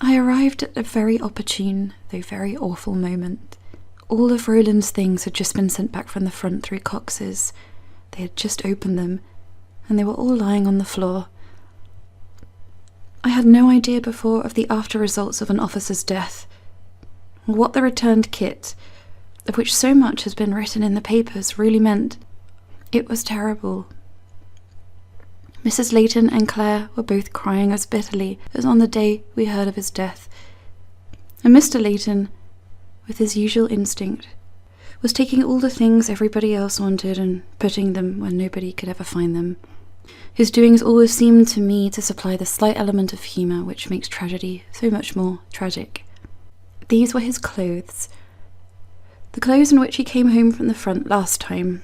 I arrived at a very opportune, though very awful moment. All of Roland's things had just been sent back from the front through Cox's. They had just opened them, and they were all lying on the floor. I had no idea before of the after results of an officer's death, or what the returned kit, of which so much has been written in the papers, really meant. It was terrible. Mrs. Layton and Claire were both crying as bitterly as on the day we heard of his death, and Mr. Layton, with his usual instinct, was taking all the things everybody else wanted and putting them where nobody could ever find them. His doings always seemed to me to supply the slight element of humour which makes tragedy so much more tragic. These were his clothes, the clothes in which he came home from the front last time.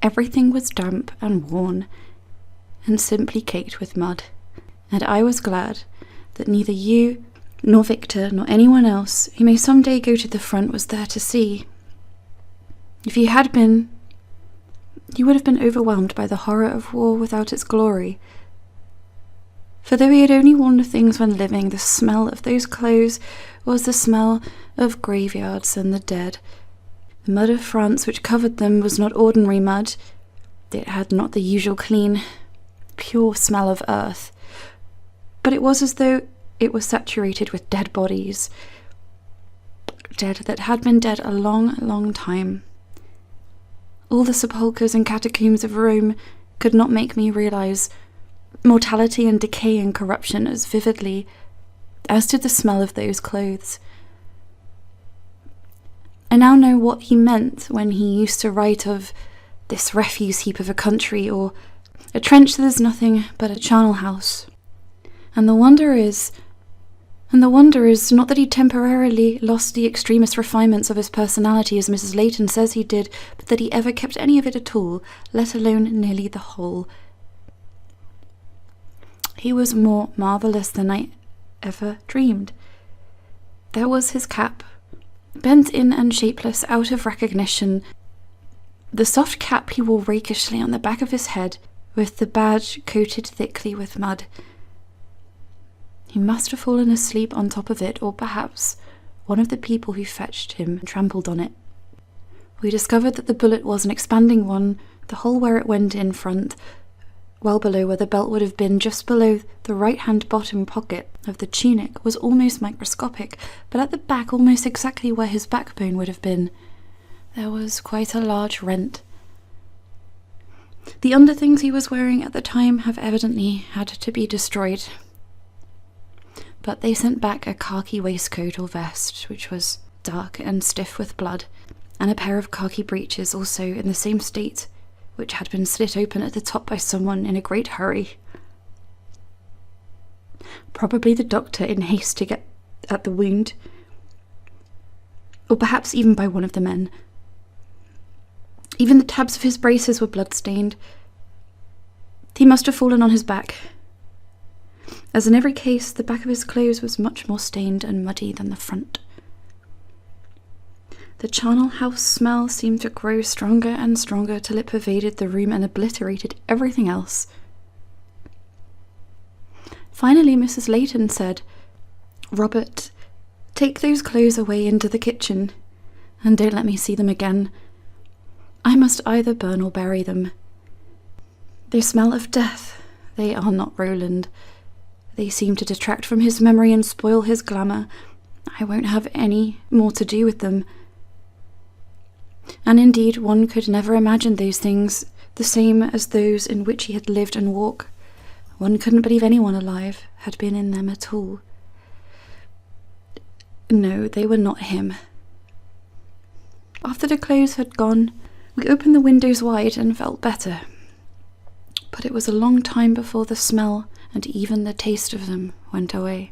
Everything was damp and worn, and simply caked with mud, and I was glad that neither you, nor Victor, nor anyone else who may some day go to the front was there to see. If you had been, you would have been overwhelmed by the horror of war without its glory. For though he had only worn the things when living, the smell of those clothes was the smell of graveyards and the dead. The mud of France which covered them was not ordinary mud. It had not the usual clean, pure smell of earth, but it was as though it was saturated with dead bodies, dead that had been dead a long, long time. All the sepulchres and catacombs of Rome could not make me realise mortality and decay and corruption as vividly as did the smell of those clothes. I now know what he meant when he used to write of this refuse heap of a country, or a trench that is nothing but a charnel house. And the wonder is not that he temporarily lost the extremest refinements of his personality as Mrs. Layton says he did, but that he ever kept any of it at all, let alone nearly the whole. He was more marvellous than I ever dreamed. There was his cap, bent in and shapeless out of recognition, the soft cap he wore rakishly on the back of his head, with the badge coated thickly with mud. He must have fallen asleep on top of it, or perhaps one of the people who fetched him trampled on it. We discovered that the bullet was an expanding one, the hole where it went in front, well below where the belt would have been, just below the right-hand bottom pocket of the tunic, was almost microscopic, but at the back, almost exactly where his backbone would have been, there was quite a large rent. The underthings he was wearing at the time have evidently had to be destroyed, but they sent back a khaki waistcoat or vest, which was dark and stiff with blood, and a pair of khaki breeches also in the same state, which had been slit open at the top by someone in a great hurry. Probably the doctor in haste to get at the wound, or perhaps even by one of the men. Even the tabs of his braces were blood-stained. He must have fallen on his back. As in every case, the back of his clothes was much more stained and muddy than the front. The charnel house smell seemed to grow stronger and stronger till it pervaded the room and obliterated everything else. Finally, Mrs. Layton said, "Robert, take those clothes away into the kitchen, and don't let me see them again. I must either burn or bury them. They smell of death. They are not Roland. They seem to detract from his memory and spoil his glamour. I won't have any more to do with them." And indeed, one could never imagine those things the same as those in which he had lived and walked. One couldn't believe anyone alive had been in them at all. No, they were not him. After the clothes had gone, we opened the windows wide and felt better. But it was a long time before the smell and even the taste of them went away.